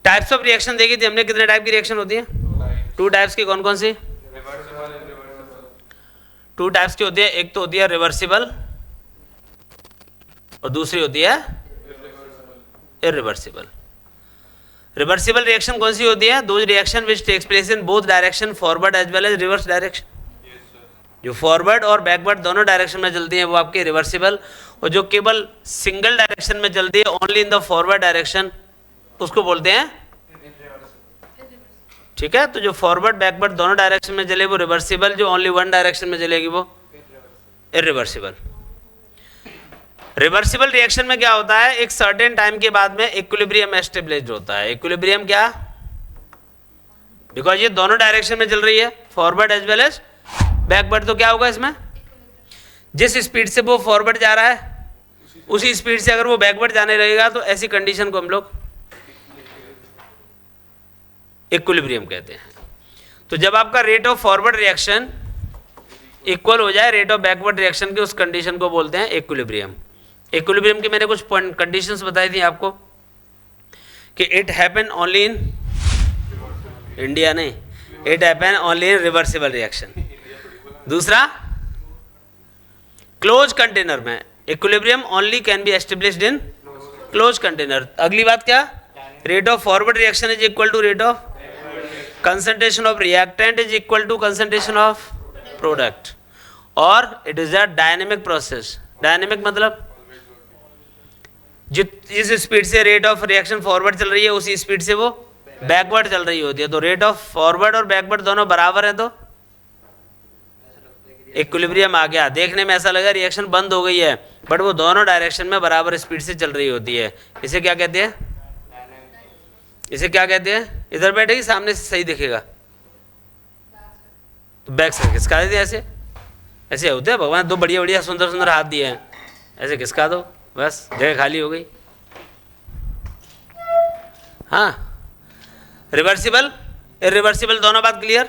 Types of reaction देखी थी हमने, कितने टाइप की रिएक्शन होती है? 2 टाइप्स की। कौन कौन सी? 2 टाइप्स की होती है, एक तो होती है रिवर्सिबल और दूसरी होती है इरिवर्सिबल। रिवर्सिबल रिएक्शन कौन सी होती है? दो reaction which takes place in both direction, forward as well as reverse direction. जो फॉरवर्ड और बैकवर्ड दोनों डायरेक्शन में चलती है वो आपकी रिवर्सिबल, और जो केवल सिंगल डायरेक्शन में चलती है only in the forward direction उसको बोलते हैं, ठीक है। तो जो फॉरवर्ड बैकवर्ड दोनों डायरेक्शन में चले वो रिवर्सिबल, जो ओनली वन डायरेक्शन में चलेगी वो इरिवर्सिबल। रिवर्सिबल रिएक्शन में क्या होता है, एक सर्टेन टाइम के बाद में इक्विलिब्रियम एस्टेब्लिश्ड होता है। इक्विलिब्रियम क्या? बिकॉज ये दोनों डायरेक्शन में चल रही है, forward as well as backward, तो क्या होगा इसमें, जिस स्पीड से वो फॉरवर्ड जा रहा है उसी स्पीड से अगर वो बैकवर्ड जाने लगेगा तो ऐसी कंडीशन को हम लोग इक्विलिब्रियम कहते हैं। तो जब आपका rate of forward reaction equal हो जाए रेट ऑफ बैकवर्ड रिएक्शन की, उस कंडीशन को बोलते हैं इक्विलिब्रियम। इक्विलिब्रियम की मैंने कुछ कंडीशंस बताई थी आपको कि it happen only in India, नहीं, it happen only in reversible reaction. दूसरा, क्लोज कंटेनर में equilibrium only can be established in close container. अगली बात क्या, rate of forward reaction is equal to rate of concentration of reactant is equal to concentration of product, और it is a dynamic process. Dynamic मतलब जिस speed से rate of reaction forward चल रही है उसी स्पीड से वो बैकवर्ड चल रही होती है। तो रेट ऑफ फॉरवर्ड और बैकवर्ड दोनों बराबर है तो इक्विलिब्रियम आ गया। देखने में ऐसा लगा रिएक्शन बंद हो गई है, बट वो दोनों डायरेक्शन में बराबर स्पीड से चल रही होती है। इसे क्या कहते हैं? इसे क्या कहते हैं? इधर बैठेगी सामने से सही दिखेगा तो बैक से खिसका देते हैं। ऐसे ऐसे होते हैं, भगवान दो बढ़िया बढ़िया सुंदर सुंदर हाथ दिए हैं, ऐसे खिसका दो बस जगह खाली हो गई। हाँ, रिवर्सिबल इरिवर्सिबल दोनों बात क्लियर।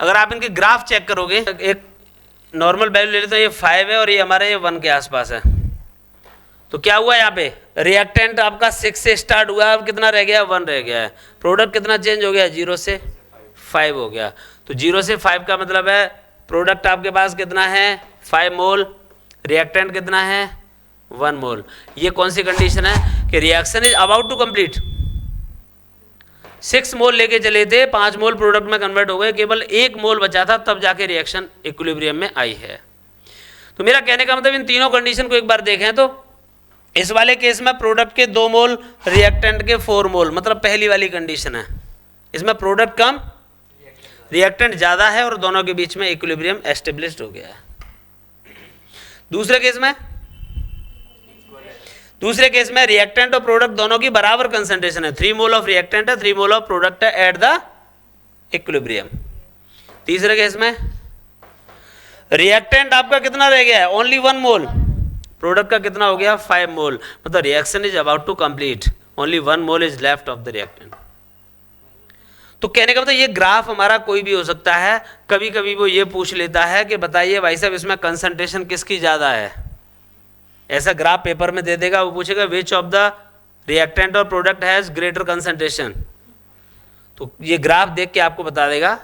अगर आप इनके ग्राफ चेक करोगे, एक नॉर्मल वैल्यू ले लेते हैं, ये 5 है और ये हमारे 1 के आसपास है, तो क्या हुआ यहाँ पे रिएक्टेंट आपका 6 से स्टार्ट हुआ, अब कितना रह गया? 1 रह गया है। प्रोडक्ट कितना चेंज हो गया? 0 से 5 हो गया। तो 0 से 5 का मतलब है प्रोडक्ट आपके पास कितना है? 5 मोल, रिएक्टेंट कितना है? 1 मोल। ये कौन सी कंडीशन है कि reaction is about to complete. 6 mole लेके चले थे, 5 मोल प्रोडक्ट में कन्वर्ट हो गए, केवल 1 मोल बचा था, तब जाके रिएक्शन इक्विलिब्रियम में आई है। तो मेरा कहने का मतलब इन तीनों कंडीशन को एक बार देखें तो इस वाले केस में प्रोडक्ट के 2 मोल, रिएक्टेंट के 4 मोल, मतलब पहली वाली कंडीशन है। इसमें प्रोडक्ट कम, रिएक्टेंट ज़्यादा है और दोनों के बीच में इक्विलिब्रियम एस्टेब्लिश्ड हो गया है। दूसरे केस में रिएक्टेंट और प्रोडक्ट दोनों की बराबर कंसंट्रेशन है, 3 मोल ऑफ रिएक्टेंट है, 3 मोल ऑफ प्रोडक्ट है एट द इक्विलिब्रियम। तीसरे केस में रिएक्टेंट आपका कितना रह गया है? ओनली 1 मोल, प्रोडक्ट का कितना हो गया? 5 मोल, मतलब reaction is about to complete, only 1 mole is left of the reactant. तो कहने का मतलब ये ग्राफ हमारा कोई भी हो सकता है। कभी कभी वो ये पूछ लेता है कि बताइए भाई साहब इसमें कंसंट्रेशन किसकी ज़्यादा है, ऐसा ग्राफ पेपर में दे देगा, वो पूछेगा विच ऑफ द रिएक्टेंट और प्रोडक्ट हैज़ ग्रेटर कंसंट्रेशन, तो ये ग्राफ देख के आपको बता देगा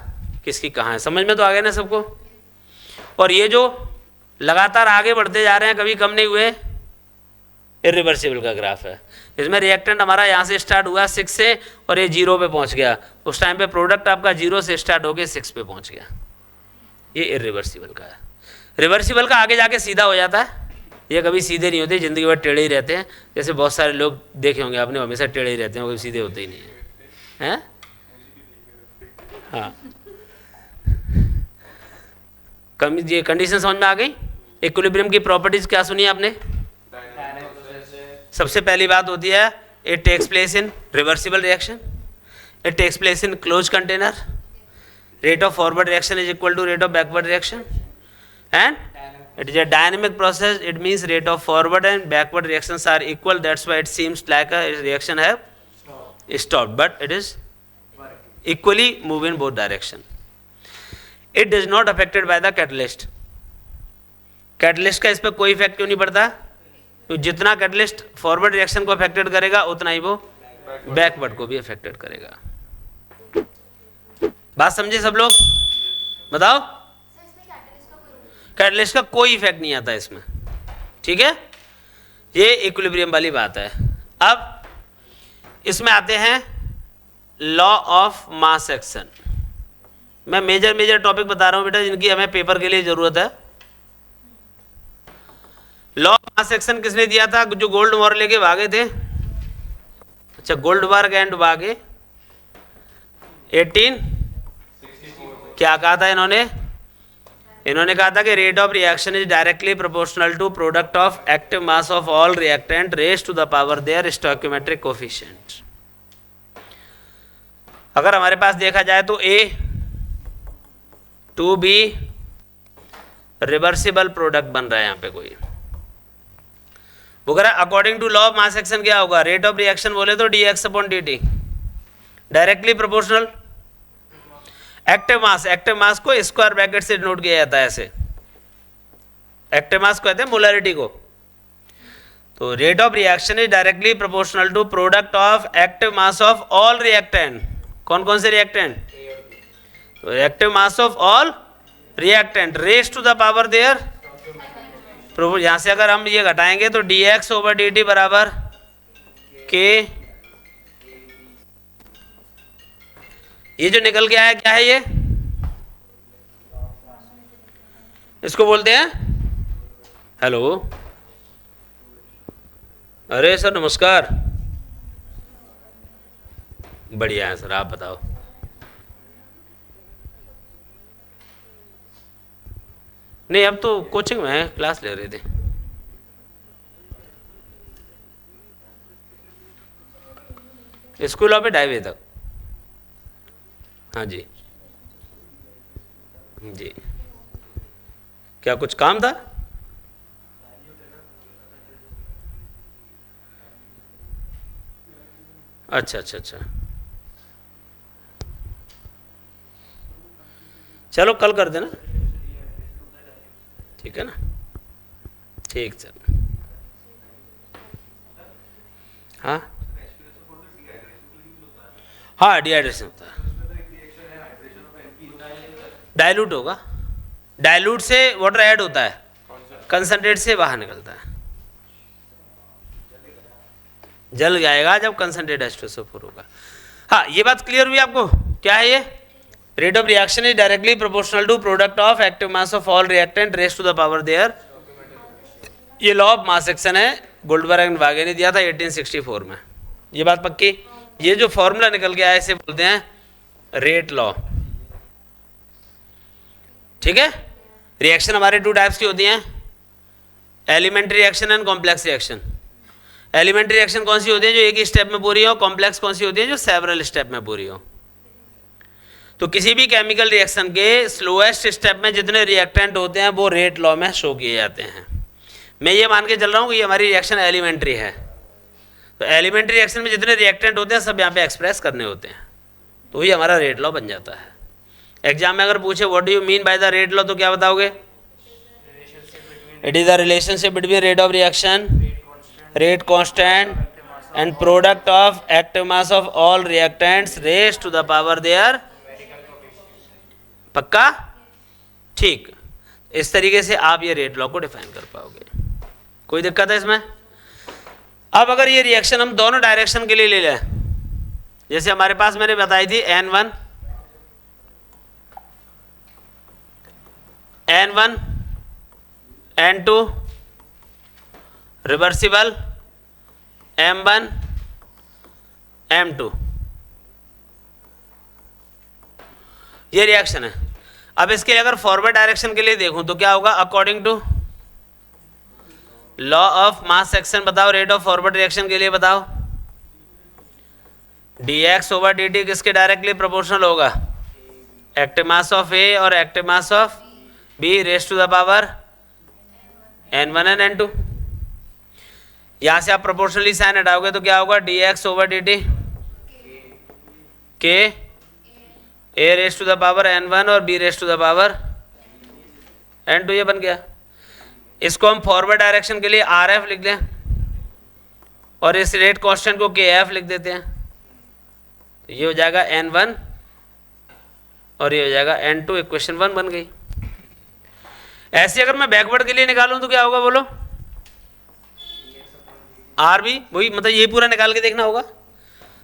किसकी कहाँ है। समझ में तो आ गया ना सबको। और ये जो लगातार आगे बढ़ते जा रहे हैं, कभी कम नहीं हुए, इरिवर्सिबल का ग्राफ है। इसमें रिएक्टेंट हमारा यहाँ से स्टार्ट हुआ 6 से और ये 0 पे पहुँच गया, उस टाइम पे प्रोडक्ट आपका 0 से स्टार्ट होके 6 पे पहुँच गया, ये इरिवर्सिबल का है। रिवर्सिबल का आगे जाके सीधा हो जाता है, ये कभी सीधे नहीं होते, ज़िंदगी भर टेढ़े ही रहते हैं। जैसे बहुत सारे लोग देखे होंगे आपने, हमेशा टेढ़े ही रहते हैं, कभी सीधे होते ही नहीं हैं। हाँ, ये कंडीशन समझ में आ गई। इक्विलिब्रियम की प्रॉपर्टीज क्या सुनी आपने? सबसे पहली बात होती है it takes place in reversible reaction, it takes place in close container, rate of forward reaction is equal to rate of backward reaction, and it is a dynamic process. It means rate of forward and backward reactions are equal, that's why it seems like a reaction have stopped, but it is equally move in both direction. It does not affected by the catalyst. Catalyst का इस पर कोई effect क्यों नहीं पड़ता? तो जितना catalyst forward reaction को अफेक्टेड करेगा उतना ही वो बैकवर्ड को भी अफेक्टेड करेगा। बात समझे सब लोग? बताओ। कैटलिस्ट का कोई इफेक्ट नहीं आता इसमें, ठीक है, ये इक्विलिब्रियम वाली बात है। अब इसमें आते हैं लॉ ऑफ मास एक्शन। मैं मेजर टॉपिक बता रहा हूं बेटा जिनकी हमें पेपर के लिए जरूरत है। लॉ ऑफ मास एक्शन किसने दिया था? जो गोल्ड वॉर लेके भागे थे। अच्छा, गोल्ड वॉर एंड भागे 18 क्या कहा था इन्होंने? इन्होंने कहा था कि rate of reaction is directly proportional to product of active mass of all reactant raise to the power their stoichiometric coefficient. अगर हमारे पास देखा जाए तो A to B reversible product बन रहा है यहां पे कोई, वो कह रहा है according to law of mass action क्या होगा? रेट ऑफ रिएक्शन बोले तो dx upon dt directly proportional active mass को स्क्वायर ब्रैकेट से डिनोट किया जाता है ऐसे। एक्टिव मास को कहते हैं मोलरिटी को। तो rate of reaction is directly proportional to product of active mass of all reactant. कौन कौन से रिएक्टेंट? तो active mass of all reactant raise to the power their. यहां से अगर हम ये घटाएंगे तो dx ओवर dt बराबर k। ये जो निकल के आया क्या है? ये इसको बोलते हैं, हेलो, अरे सर नमस्कार, बढ़िया है सर, आप बताओ। नहीं, अब तो कोचिंग में है, क्लास ले रहे थे। स्कूल ऑफ 2:30 बजे तक। हाँ जी जी, क्या कुछ काम था? अच्छा अच्छा अच्छा, चलो कल कर देना, ठीक है ना? ठीक सर। हाँ हाँ, डिहाइड्रेशन होता है, डाइल्यूट होगा, डाइल्यूट से वाटर ऐड होता है, कंसंट्रेट से बाहर निकलता है, जल जाएगा जब कंसंट्रेट H2SO4 होगा। हाँ, ये बात क्लियर हुई आपको? क्या है ये? Rate of reaction is directly proportional to product of active mass of all reactant raise to the power their. ये लॉ ऑफ मास एक्शन है, गोल्डबर्ग एंड वागे ने दिया था 1864 में। ये बात पक्की? ये जो फॉर्मूला निकल के आया इसे बोलते हैं रेट लॉ, ठीक है? रिएक्शन हमारे 2 टाइप्स की होती हैं, elementary reaction and complex reaction. Elementary reaction कौन सी होती है? जो एक ही स्टेप में पूरी हो। कॉम्प्लेक्स कौन सी होती है? जो सेवरल स्टेप में पूरी हो। तो किसी भी केमिकल रिएक्शन के स्लोएस्ट स्टेप में जितने रिएक्टेंट होते हैं वो रेट लॉ में शो किए जाते हैं। मैं ये मान के चल रहा हूँ कि ये हमारी रिएक्शन एलिमेंट्री है, तो एलिमेंट्री रिएक्शन में जितने रिएक्टेंट होते हैं सब यहाँ पे एक्सप्रेस करने होते हैं, तो ये हमारा रेट लॉ बन जाता है। एग्जाम में अगर पूछे what do you mean by the rate law, तो क्या बताओगे? It is the relationship between rate of reaction, rate constant and product of active mass of all reactants raise to the power their. पक्का? ठीक, इस तरीके से आप ये रेट लॉ को डिफाइन कर पाओगे। कोई दिक्कत है इसमें? अब अगर ये रिएक्शन हम दोनों डायरेक्शन के लिए ले लें, जैसे हमारे पास मैंने बताई थी N1 N2 reversible M1 M2, ये रिएक्शन है। अब इसके लिए अगर फॉरवर्ड डायरेक्शन के लिए देखूं तो क्या होगा? According to law of mass action बताओ, रेट ऑफ फॉरवर्ड रिएक्शन के लिए बताओ, dx ओवर dt किसके डायरेक्टली प्रोपोर्शनल होगा? एक्टिव मास ऑफ A और active mass of B raise to the power N1 and N2। यहां से आप प्रोपोर्शनली साइन हटाओगे तो क्या होगा? dx over dt k A raise to the power N1 और B raise to the power N2, ये बन गया। इसको हम फॉरवर्ड डायरेक्शन के लिए RF लिख लें और इस रेट कांस्टेंट को KF लिख देते हैं। तो ये हो जाएगा N1 और ये हो जाएगा N2, इक्वेशन 1 बन गई। ऐसे अगर मैं बैकवर्ड के लिए निकालूं तो क्या होगा बोलो? आर बी, वही मतलब ये पूरा निकाल के देखना होगा।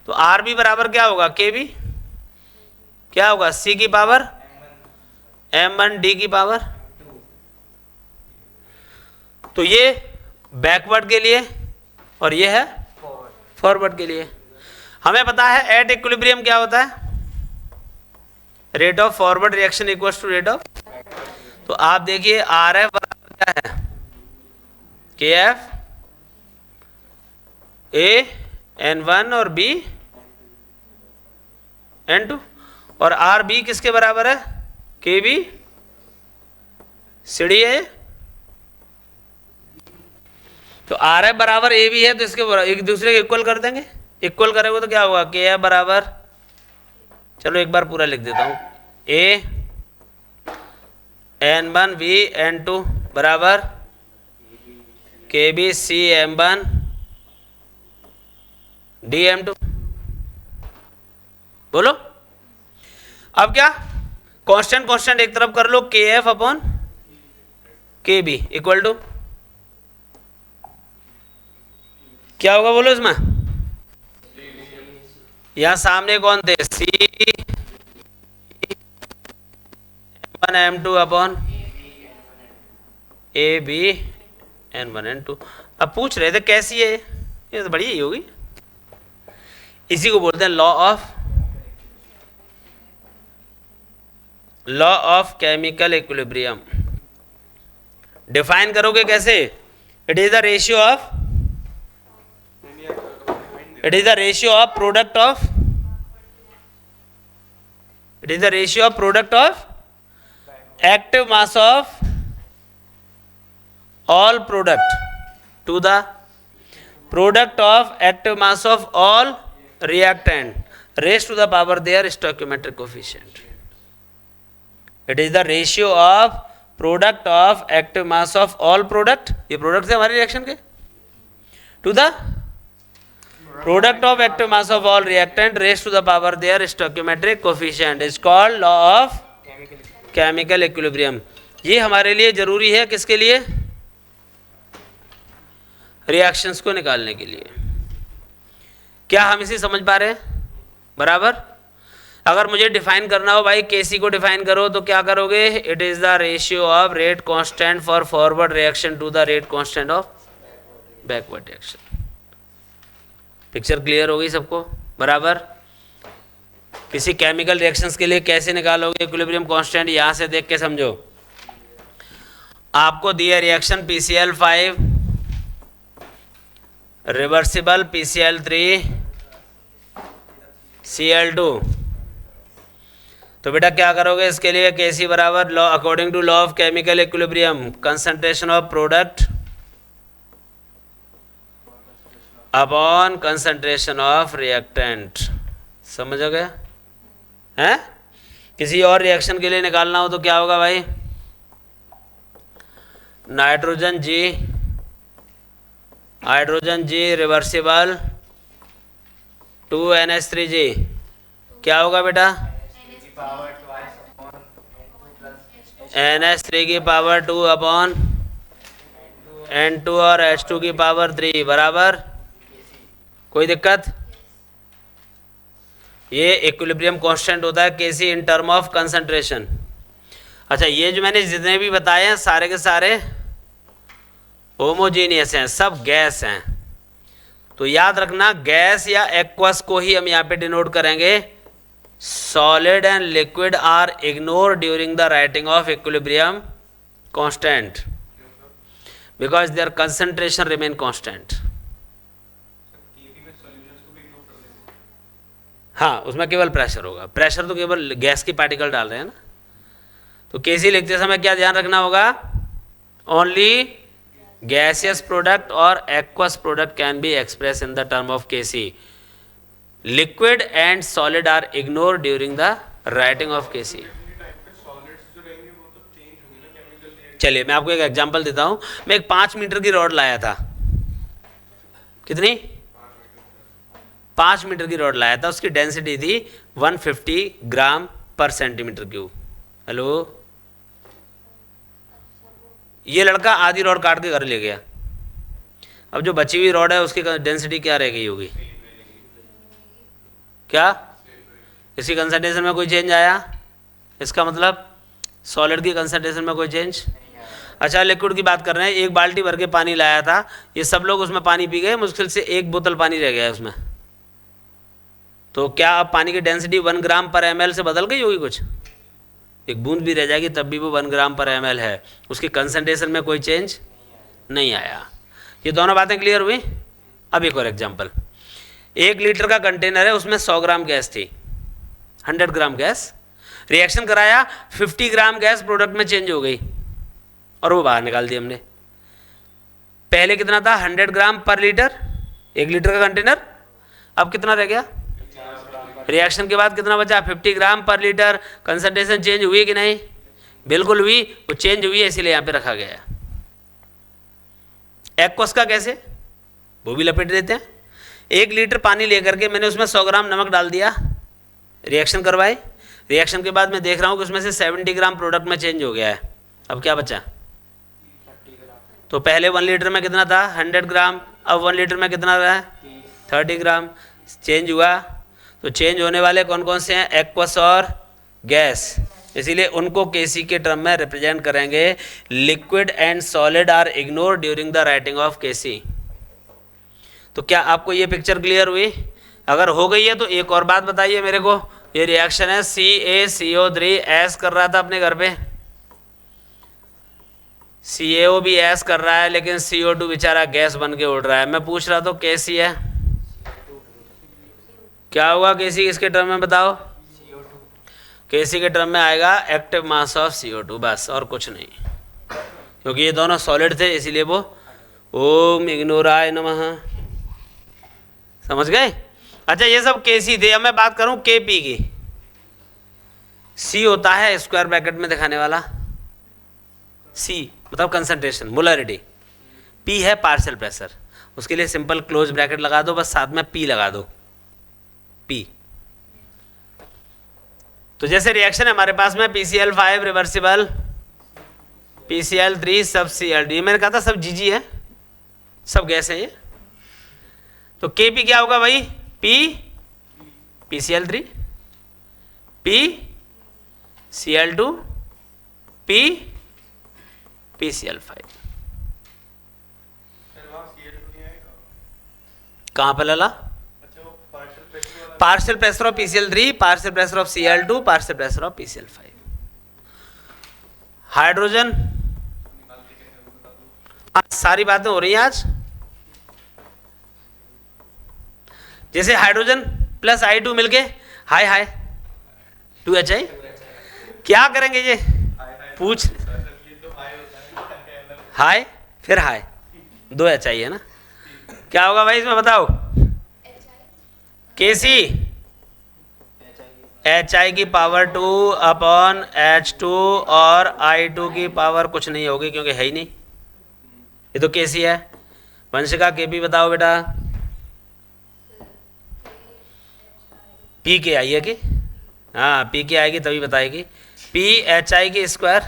तो आर बी बराबर क्या होगा? के बी क्या होगा? सी की पावर M1 डी की पावर। तो ये बैकवर्ड के लिए और ये है फॉरवर्ड के लिए। हमें पता है एट इक्विलिब्रियम क्या होता है? Rate of forward reaction equals to rate of. तो आप देखिए आर एफ बराबर क्या है? के एफ ए N1 और बी N2, और आर बी किसके बराबर है? के बी सी डी ए। तो आर एफ बराबर ए बी है, तो इसके एक दूसरे के इक्वल कर देंगे। इक्वल करेंगे तो क्या होगा? के एफ बराबर, चलो एक बार पूरा लिख देता हूं, ए N1 बी N2 बराबर के B C M1 D M2। बोलो अब क्या? कांस्टेंट कांस्टेंट एक तरफ कर लो, K F upon K B equal to क्या होगा बोलो इसमें? यहां सामने कौन थे? C M1 M2 upon A B N1 N2। अब पूछ रहे थे कैसी है, ये तो बढ़िया ही होगी। इसी को बोलते हैं law of chemical equilibrium. Define करोगे कैसे? It is the ratio of product of active mass of all product to the product of active mass of all reactant raised to the power their stoichiometric coefficient. It is the ratio of product of active mass of all product, ये product है हमारे reaction के, to the product of active mass of all reactant raised to the power their stoichiometric coefficient is called law of chemical equilibrium। ये हमारे लिए जरूरी है, किसके लिए? रिएक्शंस को निकालने के लिए। क्या हम इसे समझ पा रहे हैं? बराबर। अगर मुझे डिफाइन करना हो भाई, केसी को डिफाइन करो तो क्या करोगे? It is the ratio of rate constant for forward reaction to the rate constant of backward reaction. Picture clear हो गई सबको? बराबर। किसी केमिकल रिएक्शंस के लिए कैसे निकालोगे इक्विलिब्रियम कांस्टेंट? यहां से देख के समझो। आपको दिया reaction PCl5 reversible PCl3 Cl2। तो बेटा क्या करोगे इसके लिए? Kc बराबर law according to law of chemical equilibrium concentration of product upon concentration of reactant. समझ गए हैं? किसी और रिएक्शन के लिए निकालना हो तो क्या होगा भाई? हाइड्रोजन जी रिवर्सिबल 2NH3G क्या होगा बेटा? NH3 की पावर 2 अपॉन N2 और H2 की पावर 3 बराबर। कोई दिक्कत? ये इक्विलिब्रियम कांस्टेंट होता है Kc in term of concentration. अच्छा, ये जो मैंने जितने भी बताए हैं सारे के सारे होमोजीनियस हैं, सब गैस हैं। तो याद रखना गैस या एक्वस को ही हम यहाँ पे डिनोट करेंगे। Solid and liquid are ignore during the writing of equilibrium constant because their concentration remain constant. हाँ, उसमें केवल प्रेशर होगा। प्रेशर तो केवल गैस की पार्टिकल डाल रहे हैं ना। तो केसी लिखते समय क्या ध्यान रखना होगा? Only gaseous product or aqueous product can be expressed in the term of Kc. Liquid and solid are ignored during the writing of Kc. चलिए मैं आपको एक एग्जांपल देता हूं। मैं एक 5 मीटर की रॉड लाया था। कितनी? 5 मीटर की रॉड लाया था, उसकी डेंसिटी थी 150 ग्राम पर सेंटीमीटर क्यूब। हेलो, ये लड़का आधी रॉड काट के घर ले गया, अब जो बची हुई रॉड है उसकी डेंसिटी क्या रह गई होगी? क्या इसकी कंसंट्रेशन में कोई चेंज आया? इसका मतलब सॉलिड की कंसंट्रेशन में कोई चेंज? अच्छा, लिक्विड की बात कर रहे हैं, एक बाल्टी भर के पानी लाया था, ये सब लोग उसमें पानी पी गए, मुश्किल से एक बोतल पानी रह गया उसमें, तो क्या अब पानी की डेंसिटी 1 ग्राम पर ml से बदल गई होगी? कुछ एक बूंद भी रह जाएगी तब भी वो 1 ग्राम पर ml है, उसकी कंसंट्रेशन में कोई चेंज नहीं आया। ये दोनों बातें क्लियर हुई? अब एक और एग्जाम्पल, 1 लीटर का कंटेनर है, उसमें 100 ग्राम गैस थी, 100 ग्राम गैस, रिएक्शन कराया, 50 ग्राम गैस प्रोडक्ट में चेंज हो गई और वो बाहर निकाल दी हमने। पहले कितना था? 100 ग्राम पर लीटर, 1 लीटर का कंटेनर, अब कितना रह गया? रिएक्शन के बाद कितना बचा? 50 ग्राम पर लीटर। कंसंट्रेशन चेंज हुई कि नहीं? बिल्कुल हुई, वो चेंज हुई है इसीलिए यहाँ पे रखा गया है। एक्वस का कैसे, वो भी लपेट देते हैं। 1 लीटर पानी लेकर के मैंने उसमें 100 ग्राम नमक डाल दिया, रिएक्शन करवाए, रिएक्शन के बाद मैं देख रहा हूँ कि उसमें से 70 ग्राम प्रोडक्ट में चेंज हो गया है, अब क्या बचा? तो पहले 1 लीटर में कितना था? 100 ग्राम, अब 1 लीटर में कितना रहा है? 30 ग्राम। चेंज हुआ, तो चेंज होने वाले कौन कौन से हैं? एक्वस और गैस, इसीलिए उनको केसी के टर्म में रिप्रेजेंट करेंगे। Liquid and solid are ignore during the writing of KC. तो क्या आपको ये पिक्चर क्लियर हुई? अगर हो गई है तो एक और बात बताइए मेरे को, ये रिएक्शन है CaCO3 कर रहा था अपने घर पे, CaO भी ऐश कर रहा है, लेकिन CO2 बेचारा गैस बन के उड़ रहा है। मैं पूछ रहा तो कैसी है, क्या होगा केसी इसके टर्म में बताओ? केसी के टर्म में आएगा एक्टिव मास ऑफ CO2, बस और कुछ नहीं, क्योंकि ये दोनों सॉलिड थे इसीलिए वो ओम इग्नोराय नमः। समझ गए? अच्छा, ये सब केसी थे। अब मैं बात करूं केपी की। सी होता है स्क्वायर ब्रैकेट में दिखाने वाला, सी मतलब कंसंट्रेशन, मोलरिटी। पी है पार्शियल प्रेशर, उसके लिए सिंपल क्लोज ब्रैकेट लगा दो, बस साथ में पी लगा दो, पी। तो जैसे रिएक्शन है हमारे पास में PCl5 रिवर्सिबल, PCl3 सब Cl, मैंने कहा था सब GG है, सब गैस है ये। तो Kp क्या होगा भाई? P PCl3, P Cl2, P PCl5। कहाँ पे लला? Partial pressure of PCl3, partial pressure of Cl2, partial pressure of PCl5। Hydrogen, सारी बातें हो रही हैं आज। जैसे हाइड्रोजन प्लस I2 मिलके हाय हाय 2HI, क्या करेंगे ये? पूछ, हाय फिर हाय, 2HI है ना, क्या होगा भाई इसमें बताओ? केसी HI की पावर 2 अपॉन H2 और I2 की पावर कुछ नहीं होगी क्योंकि है ही नहीं, ये तो केसी है। वंशिका केपी बताओ बेटा। पी के आई है कि? हाँ, पी के आएगी तभी बताएगी। पी HI की स्क्वायर,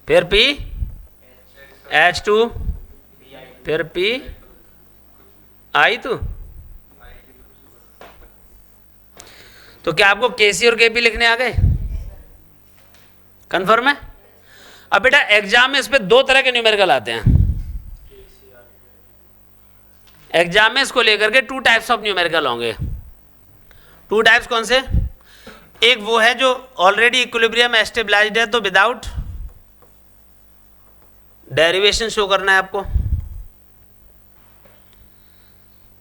फिर पी H2, फिर पी आई तो क्या आपको केसी और केपी लिखने आ गए? कंफर्म है? अब बेटा एग्जाम में इस पे 2 तरह के न्यूमेरिकल आते हैं। एग्जाम में इसको लेकर के 2 टाइप्स ऑफ न्यूमेरिकल होंगे। 2 टाइप्स कौन से? एक वो है जो ऑलरेडी इक्विलिब्रियम एस्टेब्लिश्ड है, तो विदाउट डेरिवेशन शो करना है आपको।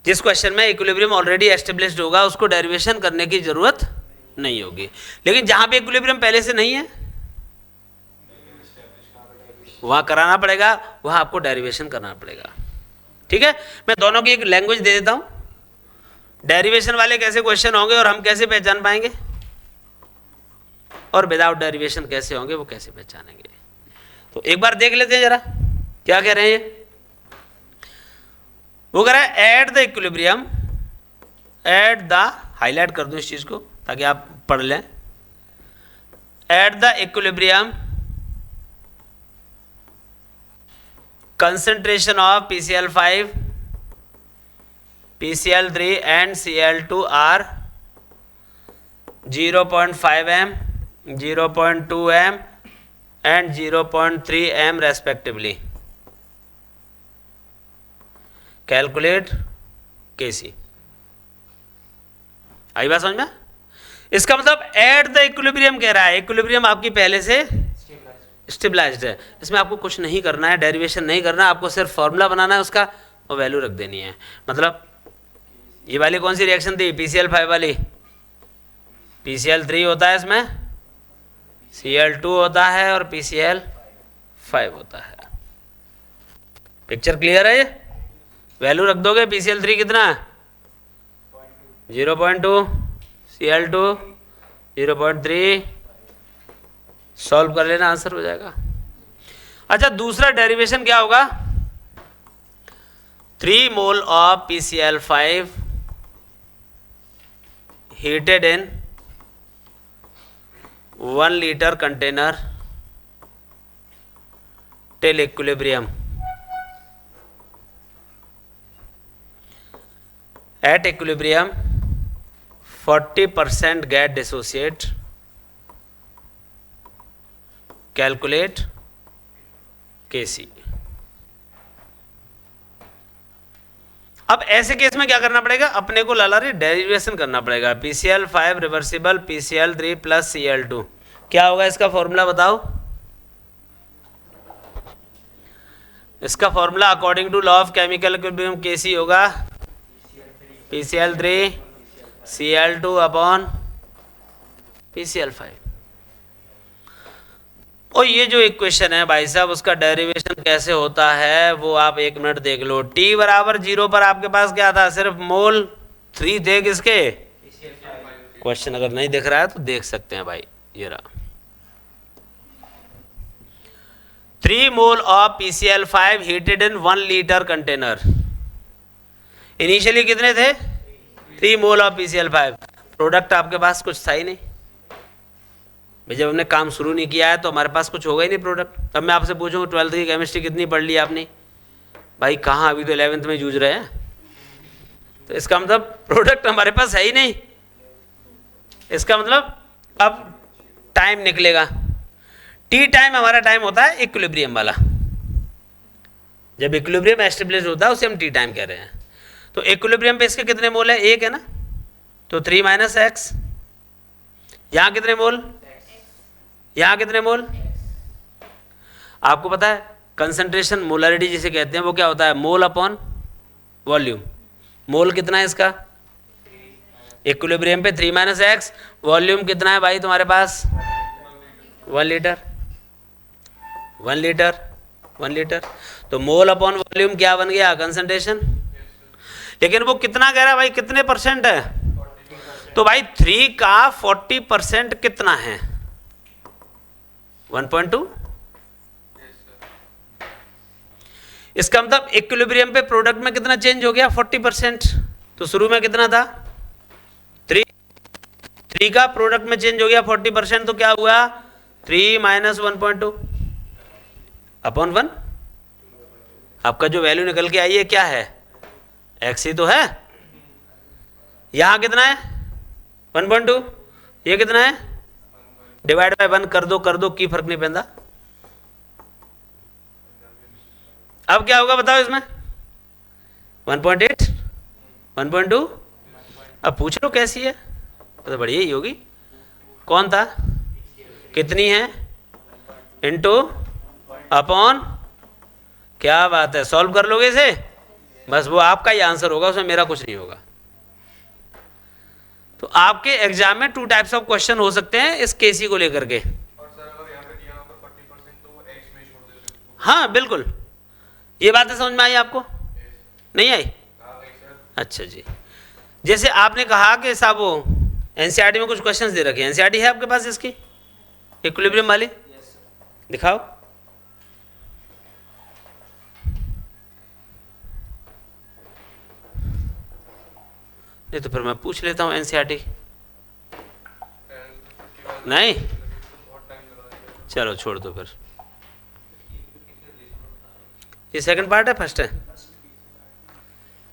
जिस क्वेश्चन में इक्विलिब्रियम ऑलरेडी एस्टेब्लिश्ड होगा उसको डेरिवेशन करने की जरूरत नहीं होगी, लेकिन जहां पे इक्विलिब्रियम पहले से नहीं है वहां कराना पड़ेगा, वहां आपको डेरिवेशन करना पड़ेगा। ठीक है, मैं दोनों की एक लैंग्वेज दे देता हूं। डेरिवेशन वाले कैसे क्वेश्चन होंगे और हम कैसे पहचान पाएंगे, और विदाउट डेरिवेशन कैसे होंगे वो कैसे पहचानेंगे। तो एक बार देख लेते हैं जरा क्या कह रहे हैं ये। वो कह रहा है at the equilibrium, at the, highlight कर दूं इस चीज को ताकि आप पढ़ लें, at the equilibrium concentration of PCl5, PCl3 and Cl2 are 0.5 m, 0.2 m and 0.3 m respectively. Calculate Kc. आई बात समझ में? इसका मतलब एट द इक्विलिब्रियम कह रहा है, इक्विलिब्रियम आपकी पहले से स्टेबलाइज्ड है, इसमें आपको कुछ नहीं करना है, डेरिवेशन नहीं करना है, आपको सिर्फ फॉर्मूला बनाना है उसका और वैल्यू रख देनी है। मतलब ये वाली कौन सी रिएक्शन थी, PCl5 वाली, PCl3 होता है इसमें, Cl2 होता है और PCl5 होता है। पिक्चर क्लियर है? ये वैल्यू रख दोगे, PCl3 कितना है 0.2, Cl2 0.3, सॉल्व कर लेना, आंसर हो जाएगा। अच्छा, दूसरा डेरिवेशन क्या होगा, 3 mole of PCl5 heated in 1 litre container till equilibrium, at equilibrium 40% get dissociate, calculate Kc। अब ऐसे केस में क्या करना पड़ेगा, अपने को लाला डेरिवेशन करना पड़ेगा। PCl5 reversible PCl3 plus Cl2, क्या होगा इसका फॉर्मूला बताओ? इसका formula according to law of chemical equilibrium Kc होगा PCl3 Cl2 अपॉन PCl5। और ये जो इक्वेशन है भाई साहब, उसका डेरिवेशन कैसे होता है वो आप 1 मिनट देख लो। t बराबर 0 पर आपके पास क्या था, सिर्फ मोल 3 थे किसके, क्वेश्चन अगर नहीं दिख रहा है तो देख सकते हैं भाई, ये रहा 3 mole of PCl5 heated in 1 litre container. Initially कितने थे, 3 मोल ऑफ PCl5। प्रोडक्ट आपके पास कुछ था ही नहीं भाई, जब हमने काम शुरू नहीं किया है तो हमारे पास कुछ होगा ही नहीं प्रोडक्ट। अब मैं आपसे पूछूं 12th की केमिस्ट्री कितनी पढ़ ली आपने, भाई कहाँ, अभी तो 11th में जूझ रहे हैं, तो इसका मतलब प्रोडक्ट हमारे पास है ही नहीं। इसका मतलब अब टाइम निकलेगा, टी टाइम हमारा टाइम होता है इक्विलिब्रियम वाला, जब इक्विलिब्रियम एस्टेब्लिश होता है उसे हम टी टाइम कह रहे हैं। तो इक्विलिब्रियम पे इसके कितने मोल है, 1 है ना, तो 3 माइनस एक्स, यहाँ कितने मोल, यहाँ कितने मोल, आपको पता है कंसंट्रेशन मोलरिटी जिसे कहते हैं वो क्या होता है, मोल अपॉन वॉल्यूम। मोल कितना है इसका, इक्विलिब्रियम पे 3 माइनस एक्स, वॉल्यूम कितना है भाई तुम्हारे पास 1 लीटर, 1 लीटर, 1 लीटर, तो मोल अपॉन वॉल्यूम क्या बन गया, कंसंट्रेशन। लेकिन वो कितना कह रहा है भाई, कितने परसेंट है, तो भाई 3 का 40% कितना है, 1.2। इसका मतलब इक्विलिब्रियम पे प्रोडक्ट में कितना चेंज हो गया, 40%। तो शुरू में कितना था 3 का प्रोडक्ट में चेंज हो गया 40%, तो क्या हुआ 3 माइनस 1.2 अपॉन 1। आपका जो वैल्यू निकल के आई है क्या है, एक्स ही तो है। यहां कितना है 1.2, ये कितना है, डिवाइड बाय 1 कर दो की फर्क नहीं पैंदा। अब क्या होगा बताओ इसमें, 1.8, 1.2। अब पूछ लो कैसी है, तो बढ़िया ही होगी। कौन था, कितनी है, इनटू अपॉन, क्या बात है, सॉल्व कर लोगे इसे, बस वो आपका ही आंसर होगा, उसमें मेरा कुछ नहीं होगा। तो आपके एग्जाम में 2 टाइप्स ऑफ क्वेश्चन हो सकते हैं इस केसी को लेकर के। और सर अगर यहाँ पे दिया हो तो 40% तो एक्स में छोड़ देते हैं। हाँ बिल्कुल, ये बातें समझ में आई आपको, नहीं आई? अच्छा जी, जैसे आपने कहा कि साहब वो एनसीईआरटी में कुछ क्वेश्चंस दे रखे हैं, एनसीईआरटी है आपके पास इसकी इक्विलिब्रियम वाली, दिखाओ। नहीं तो फिर मैं पूछ लेता हूँ एनसीईआरटी। नहीं, चलो छोड़ दो फिर। ये सेकंड पार्ट है, फर्स्ट है?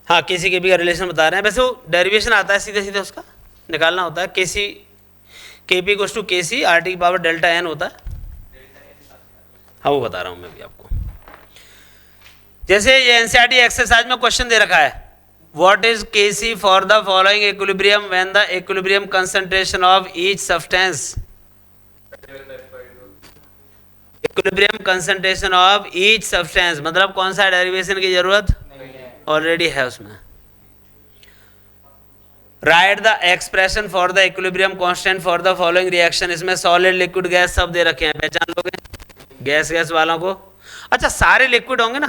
हाँ, केसी के बी का रिलेशन बता रहे हैं। वैसे वो डेरिवेशन आता है सीधे सीधे, उसका निकालना होता है। केसी के पी इक्वल्स टू के सी आर टी की पावर डेल्टा एन होता है। हाँ, वो बता रहा हूँ मैं भी आपको। जैसे ये एनसीईआरटी एक्सरसाइज में क्वेश्चन दे रखा है, what is K C for the following equilibrium when the equilibrium concentration of each substance. Equilibrium concentration of each substance मतलब कौन सा डेरिवेशन की जरूरत ऑलरेडी है उसमें। Write the expression for the equilibrium constant for the following reaction. इसमें solid liquid gas सब दे रखे हैं, पहचान लोगे गैस गैस वालों को। अच्छा, सारे लिक्विड होंगे ना,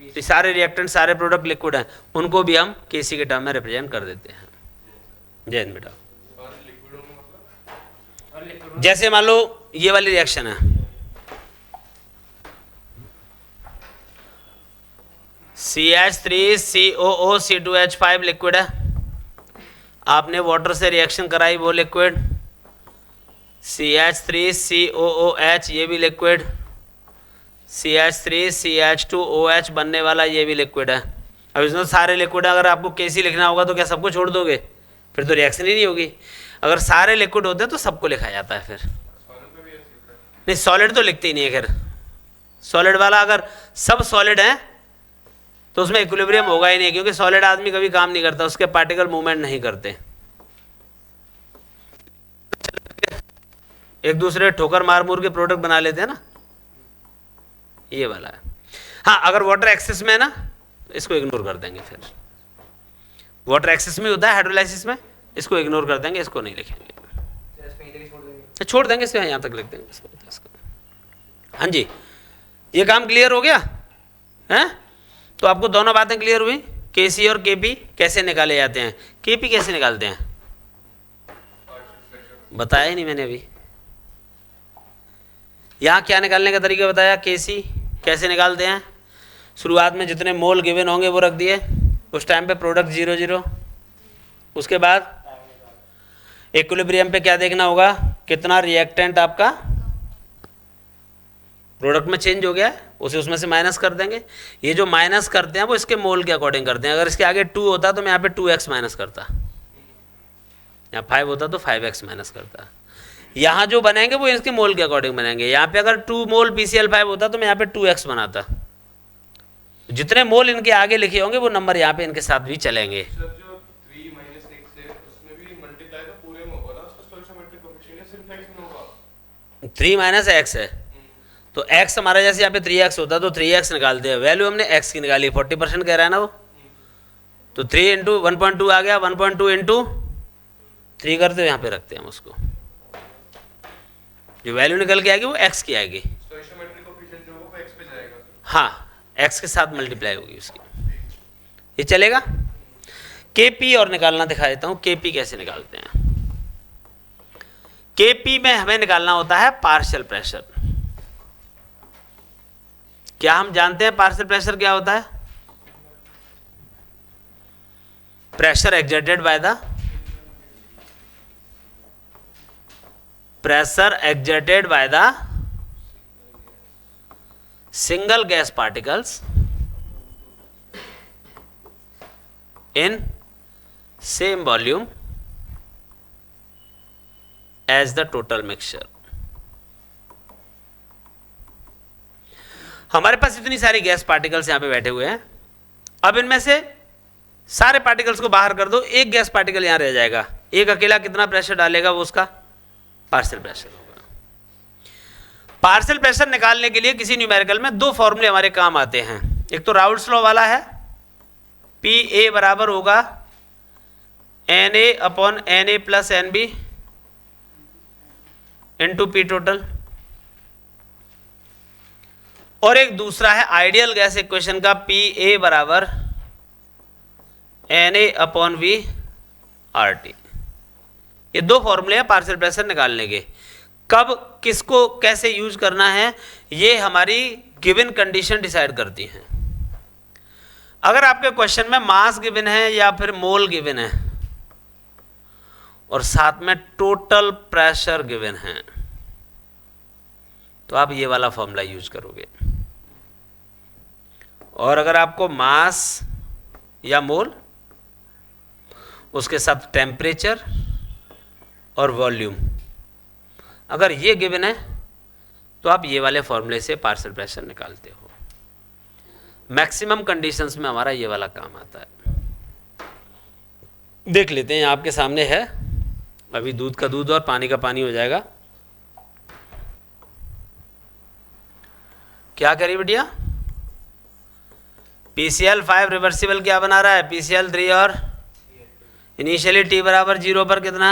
तो सारे रिएक्टेंट सारे प्रोडक्ट लिक्विड हैं, उनको भी हम केसी के टर्म में रिप्रेजेंट कर देते हैं। जय हिंद बेटा। जैसे मान लो ये वाली रिएक्शन है, CH3COO C2H5 लिक्विड है, आपने वाटर से रिएक्शन कराई वो लिक्विड, CH3COOH ये भी लिक्विड, CH3CH2OH बनने वाला ये भी लिक्विड है। अब इसमें सारे लिक्विड, अगर आपको केसी लिखना होगा तो क्या सबको छोड़ दोगे? फिर तो रिएक्शन ही नहीं होगी। अगर सारे लिक्विड होते हैं तो सबको लिखा जाता है। फिर नहीं, सॉलिड तो लिखते ही नहीं है। खैर सॉलिड वाला अगर सब सॉलिड हैं तो उसमें इक्विलिब्रियम होगा ही नहीं, क्योंकि सॉलिड आदमी कभी काम नहीं करता, उसके पार्टिकल मूवमेंट नहीं करते, एक दूसरे ठोकर मार मूर के प्रोडक्ट बना लेते हैं ना, ये वाला है। हाँ, अगर वाटर एक्सेस में है ना तो इसको इग्नोर कर देंगे। फिर वाटर एक्सेस में होता है हाइड्रोलाइसिस में, इसको इग्नोर कर देंगे, इसको नहीं लिखेंगे, छोड़ देंगे इसको, यहाँ तक लिख देंगे इसको। हाँ जी, ये काम क्लियर हो गया है? तो आपको दोनों बातें क्लियर हुई, के सी और के पी कैसे निकाले जाते हैं। के पी कैसे निकालते हैं बताया ही नहीं मैंने अभी। यहाँ क्या निकालने का तरीका बताया, के सी कैसे निकालते हैं। शुरुआत में जितने मोल गिवन होंगे वो रख दिए, उस टाइम पे प्रोडक्ट 0 0। उसके बाद इक्विलिब्रियम पे क्या देखना होगा, कितना रिएक्टेंट आपका प्रोडक्ट में चेंज हो गया है, उसे उसमें से माइनस कर देंगे। ये जो माइनस करते हैं वो इसके मोल के अकॉर्डिंग करते हैं। अगर इसके आगे 2 होता तो मैं यहाँ पे 2x माइनस करता, यहाँ 5 होता तो 5x माइनस करता। यहाँ जो बनेंगे वो इसके मोल के अकॉर्डिंग बनेंगे। यहाँ पे अगर 2 मोल PCl5 होता तो मैं यहाँ पे 2x बनाता। जितने मोल इनके आगे लिखे होंगे वो नंबर यहाँ पे इनके साथ भी चलेंगे। 3 माइनस एक्स है तो x हमारा जैसे यहाँ पे 3x होता तो 3x निकालते हैं। वैल्यू हमने x की निकाली, 40% कह रहा है ना वो, तो 3 इंटू 1.2 आ गया, 1.2 इंटू 3 करते हुए यहाँ पे रखते हैं हम उसको। जो वैल्यू निकल के आएगी वो x की आएगी। हाँ, x के साथ मल्टीप्लाई होगी उसकी, ये चलेगा। Kp और निकालना दिखा देता हूँ, Kp कैसे निकालते हैं। Kp में हमें निकालना होता है पार्शियल प्रेशर। क्या हम जानते हैं पार्शियल प्रेशर क्या होता है? Pressure exerted by the single gas particles in same volume as the total mixture। हमारे पास इतनी सारी गैस पार्टिकल्स यहां पे बैठे हुए हैं। अब इनमें से सारे पार्टिकल्स को बाहर कर दो, एक गैस पार्टिकल यहां रह जाएगा। एक अकेला कितना प्रेशर डालेगा, वो उसका पार्शियल प्रेशर होगा। पार्शियल प्रेशर निकालने के लिए किसी न्यूमेरिकल में 2 फॉर्मूले हमारे काम आते हैं। एक तो राउल्ट्स लॉ वाला है, PA बराबर होगा Na/Na plus NB into P total. और एक दूसरा है आइडियल गैस इक्वेशन का, PA बराबर Na/V RT। ये 2 फॉर्मूले हैं पार्शियल प्रेशर निकालने के। कब किसको कैसे यूज करना है ये हमारी गिवन कंडीशन डिसाइड करती हैं। अगर आपके क्वेश्चन में मास गिवन है या फिर मोल गिवन है और साथ में टोटल प्रेशर गिवन है, तो आप ये वाला फॉर्मूला यूज करोगे। और अगर आपको मास या मोल, उसके साथ टेम्परेचर और वॉल्यूम अगर ये गिवन है, तो आप ये वाले फॉर्मूले से पार्शियल प्रेशर निकालते हो। मैक्सिमम कंडीशंस में हमारा ये वाला काम आता है। देख लेते हैं, आपके सामने है, अभी दूध का दूध और पानी का पानी हो जाएगा। क्या करिए बेटिया, PCl5 रिवर्सिबल क्या बना रहा है, PCl3, और इनिशियली T बराबर 0 पर कितना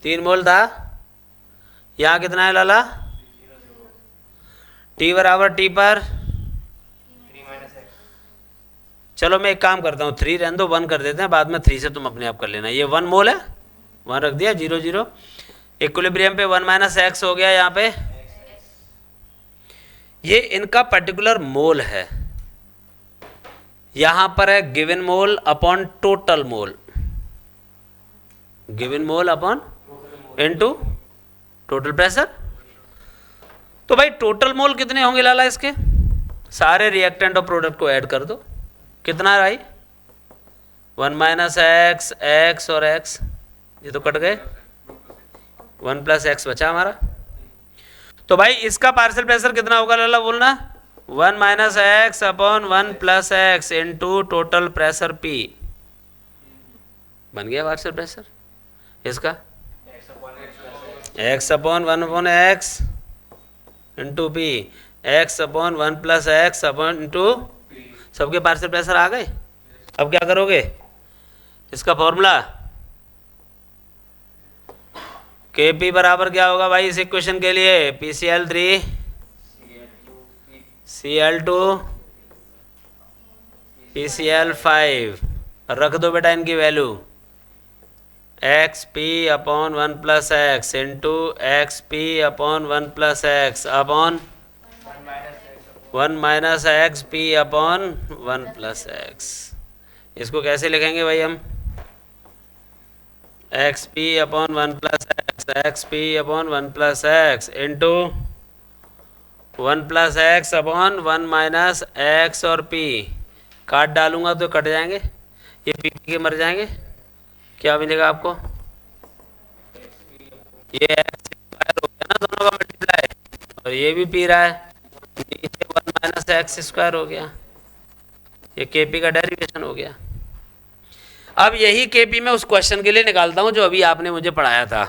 3 मोल था, यहाँ कितना है लाला, T बराबर T पर, चलो मैं एक काम करता हूँ, 3 रहने दो, 1 कर देते हैं, बाद में 3 से तुम अपने आप कर लेना। ये 1 मोल है, 1 रख दिया, 0 0, इक्विलिब्रियम पे 1 माइनस एक्स हो गया, यहाँ पे ये इनका पर्टिकुलर मोल है, यहां पर है given mole upon total mole, given mole upon into total pressure. तो भाई टोटल मोल कितने होंगे लाला इसके, सारे रिएक्टेंट और प्रोडक्ट को ऐड कर दो, कितना भाई 1 माइनस एक्स, एक्स और एक्स, ये तो कट गए, 1 प्लस एक्स बचा हमारा। तो भाई इसका पार्शियल प्रेशर कितना होगा लाला बोलना, 1 minus x upon 1 plus x into total pressure P, बन गया पार्शियल प्रेशर इसका, x upon 1 upon x into P, x upon 1 plus x upon into, सबके पार्शियल प्रेशर आ गए। अब क्या करोगे, इसका फॉर्मूला Kp बराबर क्या होगा भाई इस इक्वेशन के लिए, PCl3 Cl2 PCl5, रख दो बेटा इनकी value, XP upon 1 plus x into XP upon 1 plus x upon 1 minus x P upon 1 plus x. इसको कैसे लिखेंगे भाई हम, XP upon 1 plus x, XP upon 1 plus x into 1 plus x upon 1 minus x, और P काट डालूंगा तो cut जाएंगे, ये P के मर जाएंगे, क्या मिलेगा आपको, ये एक्स स्क्वायर हो गया ना दोनों का मल्टीप्लाई, और ये भी पी रहा है, नीचे 1 माइनस एक्स स्क्वायर हो गया, ये Kp का डेरिवेशन हो गया। अब यही Kp मैं उस क्वेश्चन के लिए निकालता हूं जो अभी आपने मुझे पढ़ाया था,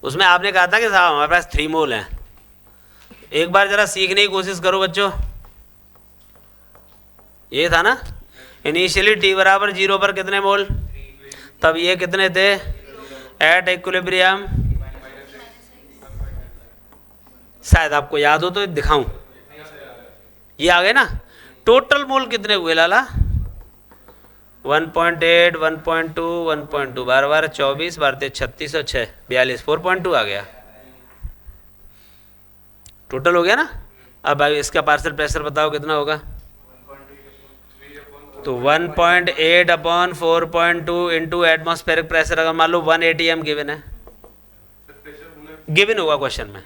उसमें आपने कहा था कि साहब हमारे पास 3 मोल हैं। एक बार जरा सीखने की कोशिश करो बच्चों, ये था ना इनिशियली T बराबर 0 पर कितने मोल, तब ये कितने थे एट इक्विलिब्रियम, शायद आपको याद हो तो दिखाऊं, ये आ गए ना। टोटल मोल कितने हुए लाला, 1.8, 1.2, 1.2, 12 12 24, 12 36 और 6 42, 4.2 आ गया, टोटल हो गया ना। अब इसका पार्शियल प्रेशर बताओ कितना होगा, तो 1.8 अपॉन 4.2 इंटू एटमॉस्फेरिक प्रेशर, अगर मान लो 1 ATM गिवन है, गिवन होगा क्वेश्चन में,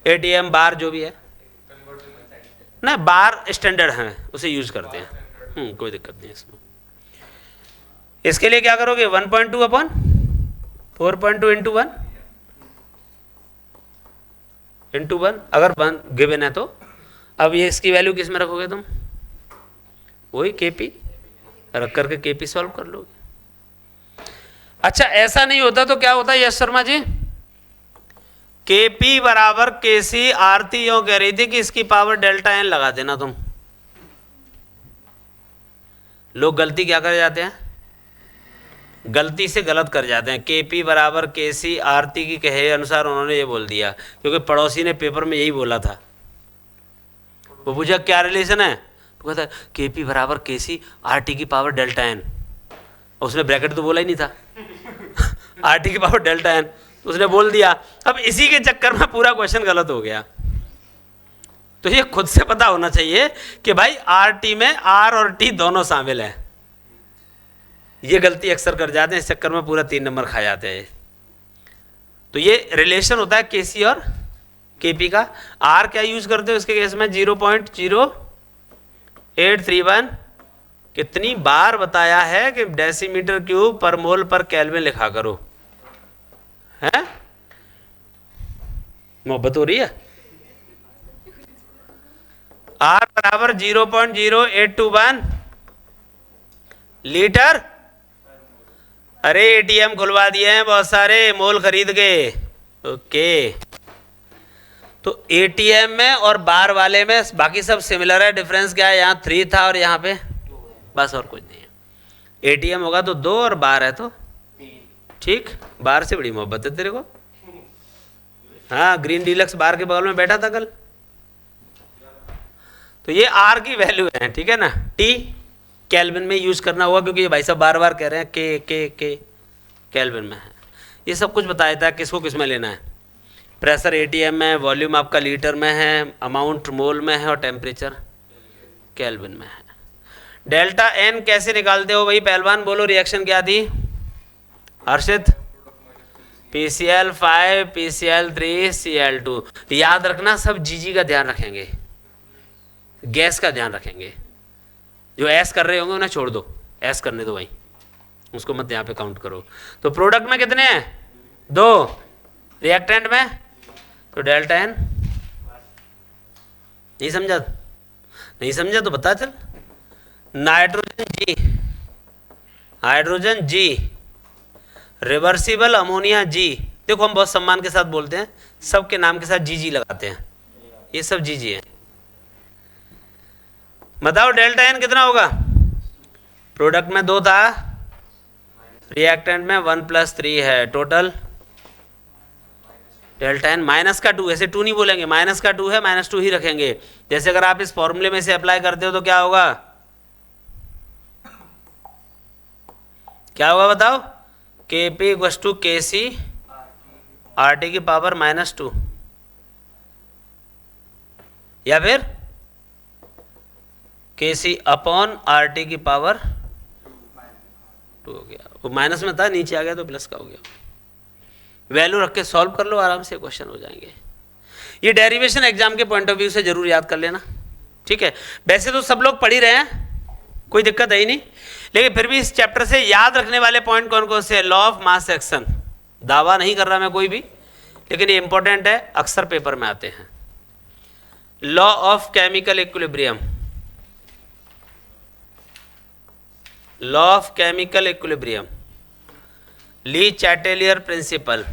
ATM बार जो भी है ना, बार स्टैंडर्ड है उसे यूज करते हैं, कोई दिक्कत नहीं इसमें। इसके लिए क्या करोगे, 1.2 अपॉन 4.2 इंटू 1 इंटू 1, अगर 1 गिवन है तो अब ये इसकी वैल्यू किस में रखोगे तुम, वही Kp रख करके Kp सॉल्व कर लोगे। अच्छा ऐसा नहीं होता तो क्या होता है यश शर्मा जी, Kp बराबर Kc, आरती यूं कह रही थी कि इसकी पावर डेल्टा n लगा देना तुम। लोग गलती क्या कर जाते हैं, गलती से गलत कर जाते हैं, Kp बराबर Kc, आरती की कहे अनुसार उन्होंने ये बोल दिया, क्योंकि पड़ोसी ने पेपर में यही बोला था। वो पूछा क्या रिलेशन है, तो कहता है Kp बराबर Kc, आरटी की पावर डेल्टा n, उसने ब्रैकेट तो बोला ही नहीं था आरटी की पावर डेल्टा n, तो उसने बोल दिया। अब इसी के चक्कर में पूरा क्वेश्चन गलत हो गया। तो ये खुद से पता होना चाहिए कि भाई आर टी में आर और टी दोनों शामिल हैं। ये गलती अक्सर कर जाते हैं, इस चक्कर में पूरा 3 नंबर खा जाते हैं। तो ये रिलेशन होता है केसी और केपी का। आर क्या यूज करते हो इसके केस में? 0.0831। कितनी बार बताया है कि डेसीमीटर क्यूब पर मोल पर केल्विन लिखा करो, है? मोहब्बत हो रही है। आर बराबर 0.0821 लीटर। अरे एटीएम खुलवा दिए हैं बहुत सारे मोल खरीद के। ओके, तो एटीएम में और बार वाले में बाकी सब सिमिलर है। डिफरेंस क्या है? यहाँ 3 था और यहाँ पे बस, और कुछ नहीं है। एटीएम होगा तो 2 और बार है तो ठीक। बार से बड़ी मोहब्बत है तेरे को। हाँ, ग्रीन डीलक्स बार के बगल में बैठा था कल। तो ये आर की वैल्यू है, ठीक है ना। टी केल्विन में यूज करना होगा क्योंकि ये भाई साहब बार बार कह रहे हैं के केल्विन में है। ये सब कुछ बताया था किसको किस में लेना है। प्रेशर एटीएम में, वॉल्यूम आपका लीटर में है, अमाउंट मोल में है और टेम्परेचर केल्विन में है। डेल्टा एन कैसे निकालते हो भाई पहलवान? बोलो रिएक्शन क्या थी हर्षित? PCl5 PCl3 Cl2। याद रखना सब जीजी का ध्यान रखेंगे, गैस का ध्यान रखेंगे। जो एस कर रहे होंगे उन्हें छोड़ दो, एस करने दो भाई, उसको मत यहाँ पे काउंट करो। तो प्रोडक्ट में कितने हैं? 2। रिएक्टेंट में तो डेल्टा एन। नहीं समझा? नहीं समझा तो बता चल। नाइट्रोजन जी, हाइड्रोजन जी, रिवर्सिबल अमोनिया जी। देखो हम बहुत सम्मान के साथ बोलते हैं, सबके नाम के साथ जी जी लगाते हैं, ये सब जी जी है। बताओ डेल्टा एन कितना होगा? प्रोडक्ट में 2 था, रिएक्टेंट में 1 + 3 है, टोटल डेल्टा एन माइनस का 2। ऐसे 2 नहीं बोलेंगे, माइनस का 2 है, -2 ही रखेंगे। जैसे अगर आप इस फॉर्मूले में से अप्लाई करते हो तो क्या होगा? क्या होगा बताओ? Kp = Kc RT की पावर -2, या फिर Kc अपॉन RT की पावर 2 हो गया। वो माइनस में था, नीचे आ गया तो प्लस का हो गया। वैल्यू रख के सॉल्व कर लो, आराम से क्वेश्चन हो जाएंगे। ये डेरिवेशन एग्जाम के पॉइंट ऑफ व्यू से जरूर याद कर लेना, ठीक है। वैसे तो सब लोग पढ़ ही रहे हैं, कोई दिक्कत है ही नहीं, लेकिन फिर भी इस चैप्टर से याद रखने वाले पॉइंट कौन कौन से? Law of mass action. दावा नहीं कर रहा मैं कोई भी, लेकिन ये इंपॉर्टेंट है, अक्सर पेपर में आते हैं। Law of chemical equilibrium, law of chemical equilibrium, Le Chatelier principle,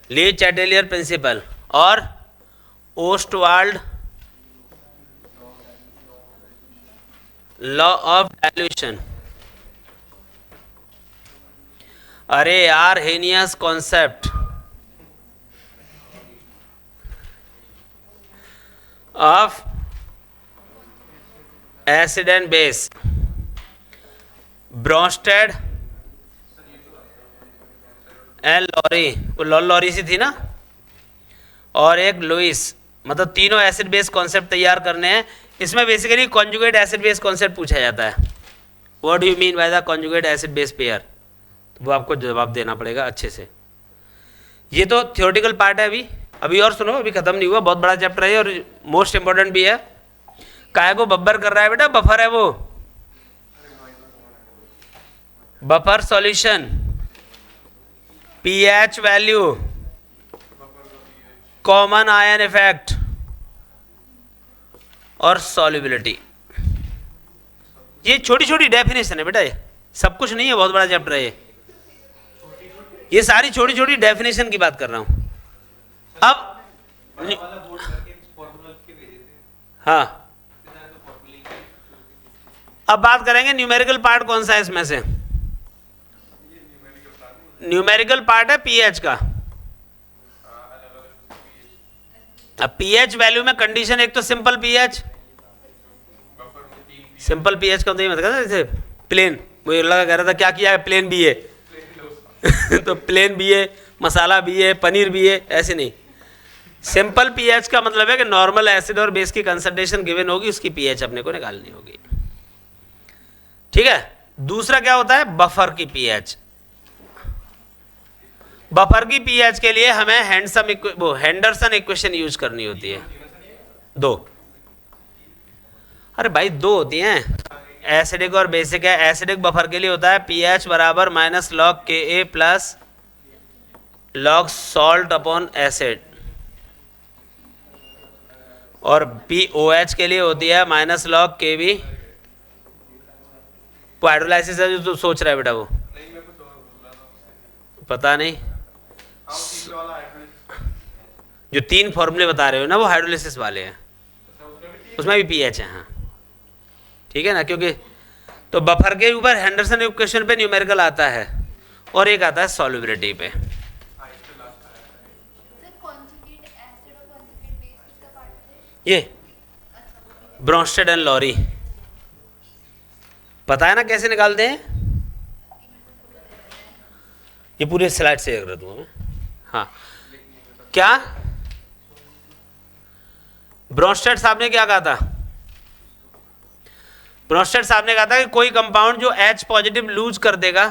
Le Chatelier principle और ओस्टवाल्ड लॉ ऑफ डाइल्यूशन। अरे यार, Arrhenius concept of acid and base, Bronsted and Lowry, वो लॉरी सी थी ना, और एक लुइस। मतलब तीनों एसिड बेस कॉन्सेप्ट तैयार करने हैं। इसमें basically conjugate acid base concept पूछा जाता है। What do you mean by the conjugate acid base pair? वो आपको जवाब देना पड़ेगा अच्छे से। ये तो थियोरेटिकल पार्ट है। अभी और सुनो, अभी खत्म नहीं हुआ, बहुत बड़ा चैप्टर है और मोस्ट इंपॉर्टेंट भी है। काय को बब्बर कर रहा है बेटा? बफर है वो, buffer solution, pH value, common ion effect और सॉल्युबिलिटी। ये छोटी छोटी डेफिनेशन है बेटा, ये सब कुछ नहीं है, बहुत बड़ा चैप्टर है ये सारी छोटी छोटी डेफिनेशन की बात कर रहा हूं। अब हाँ, अब बात करेंगे न्यूमेरिकल पार्ट कौन सा है इसमें से। न्यूमेरिकल पार्ट है पीएच का। अब पीएच वैल्यू में कंडीशन, एक तो सिंपल पीएच, सिंपल पीएच का तो ये मतलब जैसे प्लेन, मुझे लगा कह रहा था क्या किया है, प्लेन भी है तो प्लेन बी ए, मसाला बी ए, पनीर बी ए, ऐसे नहीं। सिंपल पीएच का मतलब है कि नॉर्मल एसिड और बेस की कंसंट्रेशन गिवन होगी, उसकी पीएच अपने को निकालनी होगी। ठीक है। दूसरा क्या होता है, बफर की पीएच। बफर की पीएच के लिए हमें हेंडरसन इक्वेशन यूज करनी होती है। दो, अरे भाई दो होती हैं, एसिडिक और बेसिक है। एसिडिक बफर के लिए होता है पीएच बराबर minus log K A plus log salt upon acid, और POH के लिए होती है माइनस लॉग के बी। वो हाइड्रोलाइसिस है जो तू सोच रहा है बेटा, वो पता नहीं। जो 3 फॉर्मूले बता रहे हो ना, वो हाइड्रोलाइसिस वाले हैं, उसमें भी पीएच है। हाँ ठीक है ना, क्योंकि तो बफर के ऊपर हेंडरसन इक्वेशन पे न्यूमेरिकल आता है, और एक आता है सॉल्युबिलिटी पे। ये ब्रॉन्स्टेड एंड लॉरी, पता है ना कैसे निकालते हैं? ये पूरे स्लाइड से कर दूंगा मैं। हाँ, क्या ब्रॉन्स्टेड साहब ने क्या कहा था? ब्रॉन्स्टेड साहब ने कहा था कि कोई कंपाउंड जो H पॉजिटिव लूज कर देगा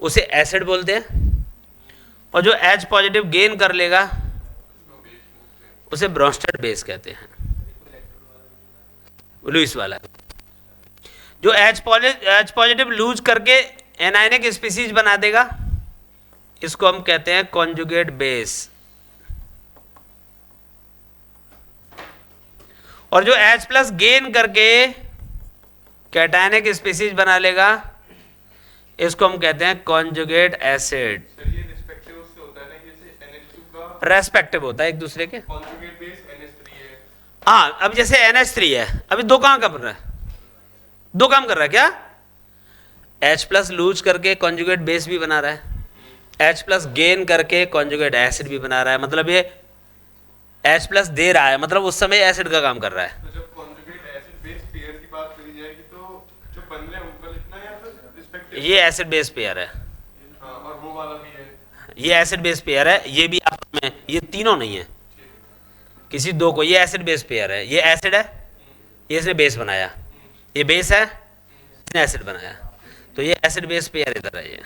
उसे एसिड बोलते हैं, और जो H पॉजिटिव गेन कर लेगा उसे ब्रॉन्स्टेड बेस कहते हैं। लुइस वाला जो H पॉजिटिव लूज करके एनायनिक स्पीसीज बना देगा, इसको हम कहते हैं कॉन्जुगेट बेस। और जो H प्लस गेन करके कैटायनिक स्पीसीज बना लेगा, इसको हम कहते हैं कॉन्जुगेट एसिड। रेस्पेक्टिव होता है एक दूसरे के। हाँ, अब जैसे NH3 है, अभी दो काम कर रहा है, दो काम कर रहा है क्या? H प्लस लूज करके कॉन्जुगेट बेस भी बना रहा है, H प्लस गेन करके कॉन्जुगेट एसिड भी बना रहा है। मतलब ये H प्लस दे रहा है, मतलब उस समय एसिड का काम कर रहा है। तो जब कॉन्जुगेट एसिड बेस पेयर की बात करी जाएगी तो जो बन रहे हैं उनका लिखना है या फिर रिस्पेक्टिव? ये एसिड बेस पेयर है। हाँ, और वो वाला भी है। ये एसिड बेस पेयर है, ये भी आप में, ये तीनों नहीं है, किसी दो को। ये एसिड बेस पेयर है, ये एसिड है, ये इसने बेस बनाया, ये बेस है, इसने एसिड बनाया, तो ये एसिड बेस पेयर इधर है। ये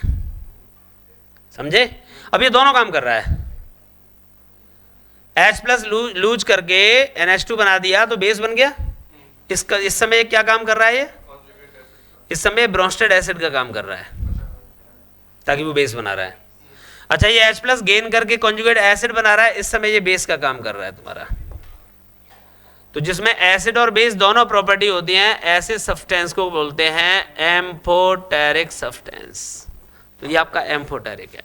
समझे? अब ये दोनों काम कर रहा है। H प्लस लूज करके NH2 बना दिया तो बेस बन गया। इसका इस समय क्या काम कर रहा है? ये इस समय ब्रॉन्स्टेड एसिड का काम कर रहा है, ताकि वो बेस बना रहा है। अच्छा, ये H प्लस गेन करके कॉन्जुगेट एसिड बना रहा है, इस समय ये बेस का काम कर रहा है तुम्हारा। तो जिसमें एसिड और बेस दोनों प्रॉपर्टी होती हैं, ऐसे सब्सटेंस को बोलते हैं एम्फोटेरिक सब्सटेंस। तो ये आपका एम्फोटेरिक है।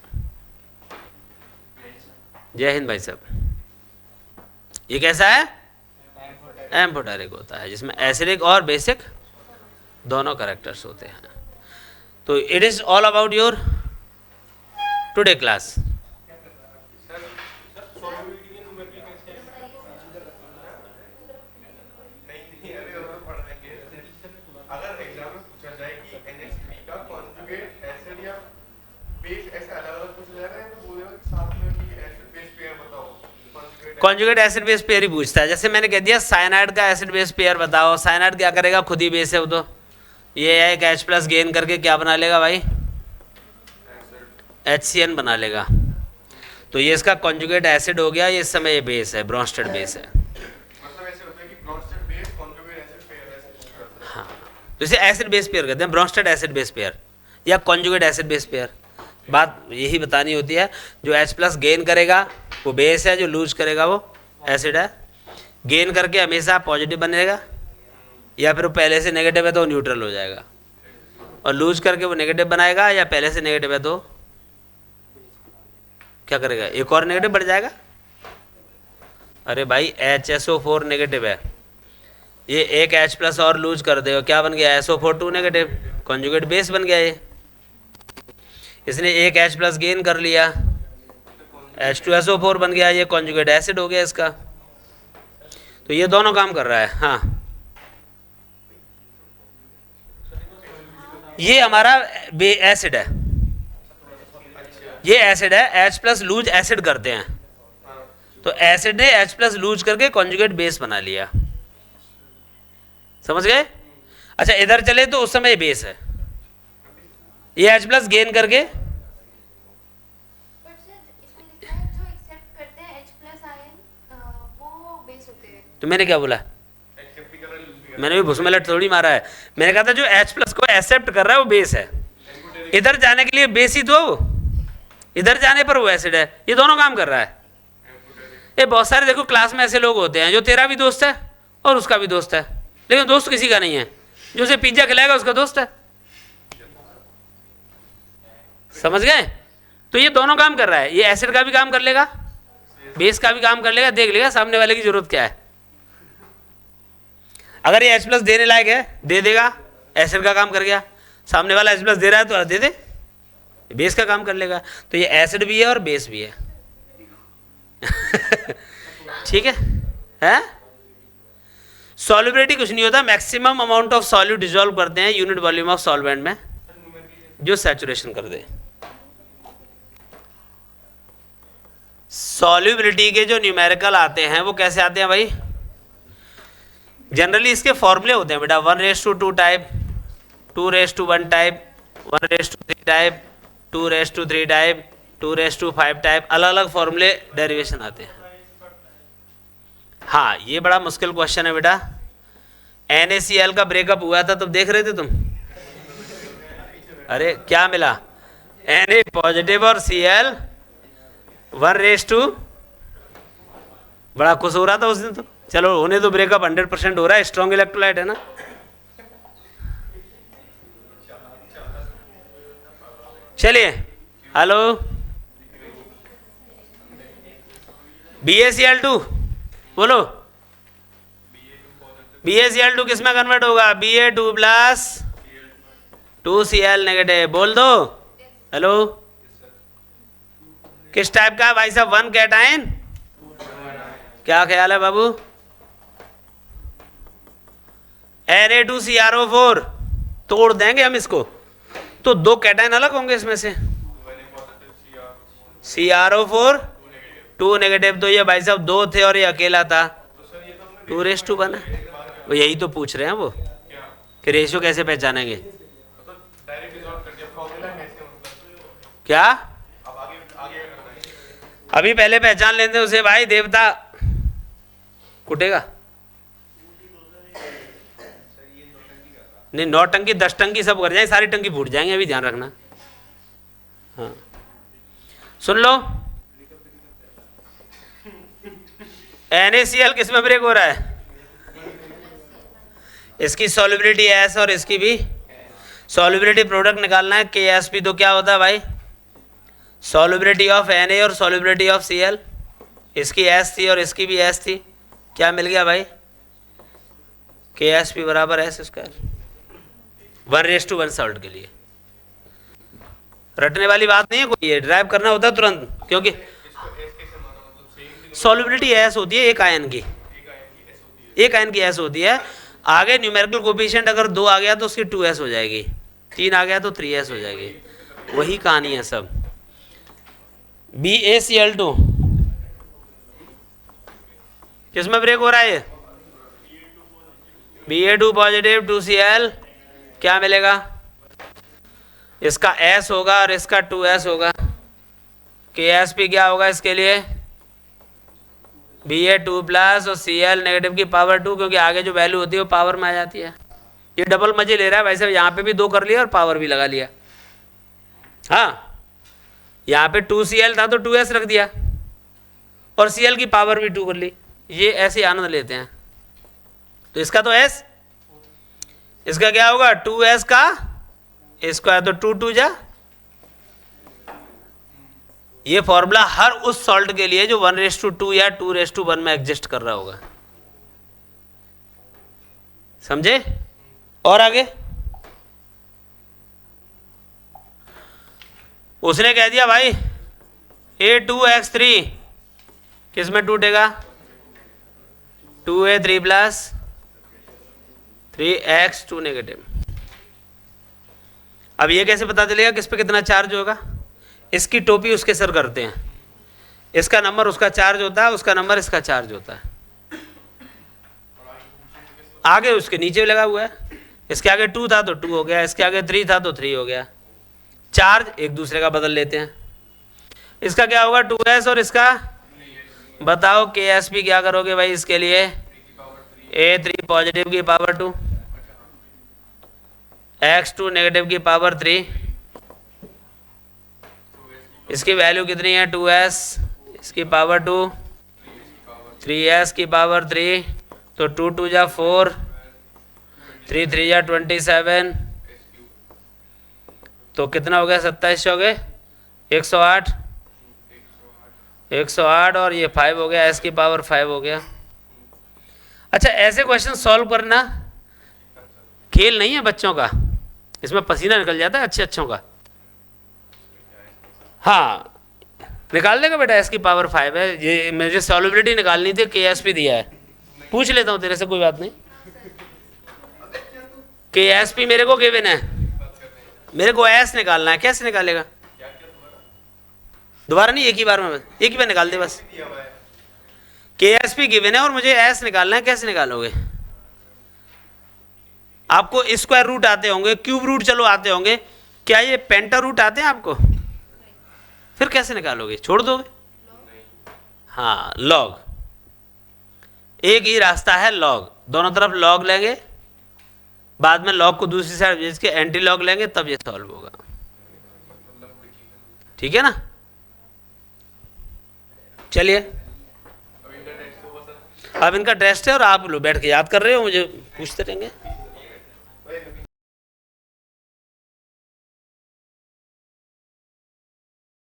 जय हिंद भाई साहब। ये कैसा है? एम्फोटेरिक होता है, जिसमें एसिडिक और बेसिक दोनों कैरेक्टर्स होते हैं। तो it is all about your today class. अगर एग्जाम में पूछा जाए कि NH3 का कॉन्जुगेट एसिड या बेस ऐसे अलग-अलग पूछा जा रहा है तो बोलेगा कि साथ में भी एसिड बेस पेयर बताओ। कॉन्जुगेट एसिड बेस पेयर ही पूछता है। जैसे मैंने कह दिया साइनाइड का एसिड बेस पेयर बताओ, साइनाइड क्या करेगा? खुद ही बेस है वो। तो ये है कि H प्लस गेन करके क्या बना लेगा भाई? HCN बना लेगा। तो ये इसका कॉन्जुगेट एसिड हो गया, ये इस समय ये बेस है, ब्रॉन्स्टेड बेस है। मतलब ऐसे होता है कि Brønsted base conjugate acid pair ऐसे। हाँ, तो इसे एसिड बेस पेयर कहते हैं, ब्रॉन्स्टेड एसिड बेस पेयर या कॉन्जुगेट एसिड बेस पेयर। बात यही बतानी होती है, जो H प्लस गेन करेगा वो बेस है, जो लूज करेगा वो एसिड है। गेन करके हमेशा पॉजिटिव बनेगा, या फिर वो पहले से नेगेटिव है तो न्यूट्रल हो जाएगा, और लूज करके वो नेगेटिव बनाएगा, या पहले से नेगेटिव है तो क्या करेगा? एक और नेगेटिव बढ़ जाएगा। अरे भाई HSO4 नेगेटिव है, ये एक H प्लस और लूज कर दे, क्या बन गया? SO4 2 नेगेटिव, कॉन्जुगेट बेस बन गया। ये इसने एक H प्लस गेन कर लिया, H2SO4 बन गया, ये कॉन्जुगेट एसिड हो गया इसका। तो ये दोनों काम कर रहा है। हाँ, ये हमारा एसिड है, ये एसिड है, H प्लस लूज एसिड करते हैं, तो एसिड ने H प्लस लूज करके कॉन्जुगेट बेस बना लिया, समझ गए। अच्छा इधर चले तो उस समय बेस है, ये H प्लस गेन करके, तो मैंने क्या बोला, मैंने भी भुसमेलट थोड़ी मारा है, मैंने कहा था जो H प्लस को एक्सेप्ट कर रहा है वो बेस है, इधर जाने के लिए बेस ही तो, इधर जाने पर वो एसिड है, ये दोनों काम कर रहा है। ये बहुत सारे देखो क्लास में ऐसे लोग होते हैं जो तेरा भी दोस्त है और उसका भी दोस्त है, लेकिन दोस्त किसी का नहीं है, जो उसे पिज्जा खिलाएगा उसका दोस्त है, समझ गए। तो ये दोनों काम कर रहा है, ये एसिड का भी काम कर लेगा, बेस का भी काम कर लेगा, देख लेगा सामने वाले की जरूरत क्या है। अगर ये H प्लस देने लायक है दे देगा, एसिड का काम कर गया, सामने वाला H प्लस दे रहा है तो दे दे, बेस का काम कर लेगा। तो ये एसिड भी है और बेस भी है ठीक है? सॉल्युबिलिटी कुछ नहीं होता, maximum amount of solute dissolve करते हैं यूनिट वॉल्यूम ऑफ सॉल्वेंट में जो सैचुरेशन कर दे। सॉल्युबिलिटी के जो न्यूमेरिकल आते हैं वो कैसे आते हैं भाई, जनरली इसके फॉर्मूले होते हैं बेटा, 1:2 type, 2:1 type, 1:3 type, 2:3 type, 2:5 type, अलग अलग फॉर्मूले डेरिवेशन आते हैं। हाँ ये बड़ा मुश्किल क्वेश्चन है बेटा, NaCl का ब्रेकअप हुआ था तब देख रहे थे तुम, अरे क्या मिला, Na पॉजिटिव और Cl 1:, बड़ा खुश हो रहा था उस दिन तो, चलो होने तो ब्रेकअप 100% हो रहा है, स्ट्रॉन्ग इलेक्ट्रोलाइट है ना। चलिए हेलो, BaCl2 बोलो, BaCl2 किस में कन्वर्ट होगा, Ba2 प्लस 2Cl नेगेटिव, बोल दो हेलो। किस टाइप का भाई साहब, 1 कैटाइन, क्या ख्याल है बाबू, Na2CrO4, तोड़ देंगे हम इसको तो 2 कैटाइन अलग होंगे इसमें से, CrO4 2 नेगेटिव, तो ये भाई साहब 2 थे और ये अकेला था, 2:1 बना। वो यही तो पूछ रहे हैं वो कि रेशियो कैसे पहचानेंगे, क्या अभी पहले पहचान लेते उसे भाई, देवता कुटेगा नहीं, 9 टंकी 10 टंकी सब कर जाए, सारी टंकी फूट जाएंगे, अभी ध्यान रखना। हाँ सुन लो, NaCl किस में ब्रेक हो रहा है, इसकी सॉल्युबिलिटी S और इसकी भी सॉल्युबिलिटी, प्रोडक्ट निकालना है Ksp, तो क्या होता है भाई, सॉल्युबिलिटी ऑफ Na और सॉल्युबिलिटी ऑफ Cl, इसकी S थी और इसकी भी S थी, क्या मिल गया भाई, Ksp बराबर S², 1:1 सॉल्ट के लिए। रटने वाली बात नहीं है कोई, ये ड्राइव करना होता है तुरंत, क्योंकि सॉल्युबिलिटी S होती है एक आयन की, एक आयन की S होती है, आगे न्यूमेरिकल कोफिशिएंट अगर 2 आ गया तो उसकी 2S हो जाएगी, 3 आ गया तो 3S हो जाएगी, वही कहानी है सब। BaCl2 किस में ब्रेक हो रहा है ये, Ba2 पॉजिटिव 2Cl, क्या मिलेगा, इसका S होगा और इसका 2S होगा, Ksp क्या होगा इसके लिए, Ba2 प्लस और Cl नेगेटिव की पावर 2, क्योंकि आगे जो वैल्यू होती है वो पावर में आ जाती है। ये डबल मजे ले रहा है वैसे, यहाँ पे भी 2 कर लिया और पावर भी लगा लिया। हाँ यहाँ पे 2Cl था तो 2S रख दिया और Cl की पावर भी 2 कर ली, ये ऐसे आनंद लेते हैं। तो इसका तो S, इसका क्या होगा 2S का स्क्वायर, तो 2 2 जा, ये फॉर्मूला हर उस सॉल्ट के लिए जो 1:2 या 2:1 में एग्जिस्ट कर रहा होगा, समझे। और आगे उसने कह दिया भाई A2X3 किस में टूटेगा, 2A3 प्लस 3X2 नेगेटिव। अब ये कैसे पता चलेगा किस पे कितना चार्ज होगा? इसकी टोपी उसके सर करते हैं, इसका नंबर उसका चार्ज होता है, उसका नंबर इसका चार्ज होता है। आगे उसके नीचे लगा हुआ है, इसके आगे 2 था तो 2 हो गया, इसके आगे 3 था तो 3 हो गया। चार्ज एक दूसरे का बदल लेते हैं। इसका क्या होगा 2s और इसका बताओ KSP क्या करोगे भाई इसके लिए? A3 पॉजिटिव की पावर 2, X2 नेगेटिव की पावर 3, इसकी वैल्यू कितनी है 2s, इसकी पावर 2, 3s की पावर 3, तो 2 2 जा 4, 3 3 जा 27, तो कितना हो गया 27 हो गए 108, 108 और ये 5 हो गया, s की पावर 5 हो गया। अच्छा ऐसे क्वेश्चन सॉल्व करना खेल नहीं है बच्चों का, इसमें पसीना निकल जाता है अच्छों का। हाँ निकाल देगा बेटा, s की पावर 5 है, ये मुझे सॉल्युबिलिटी निकालनी थी, KSP दिया है, पूछ लेता हूँ तेरे से, कोई बात नहीं। KSP मेरे को गिवन है, मेरे को s निकालना है, कैसे निकालेगा? दोबारा नहीं, एक ही बार में, एक ही बार निकाल दे बस। KSP गिवन है और मुझे s निकालना है, कैसे निकालोगे? आपको स्क्वायर रूट आते होंगे, क्यूब रूट चलो आते होंगे, क्या ये पेंटा रूट आते हैं आपको? फिर कैसे निकालोगे, छोड़ दोगे? हाँ लॉग, एक ही रास्ता है लॉग, दोनों तरफ लॉग लेंगे, बाद में लॉग को दूसरी साइड इसके एंटी लॉग लेंगे, तब ये सॉल्व होगा। ठीक है ना? चलिए अब इनका टेस्ट है और आप लोग बैठ के याद कर रहे हो, मुझे पूछते रहेंगे।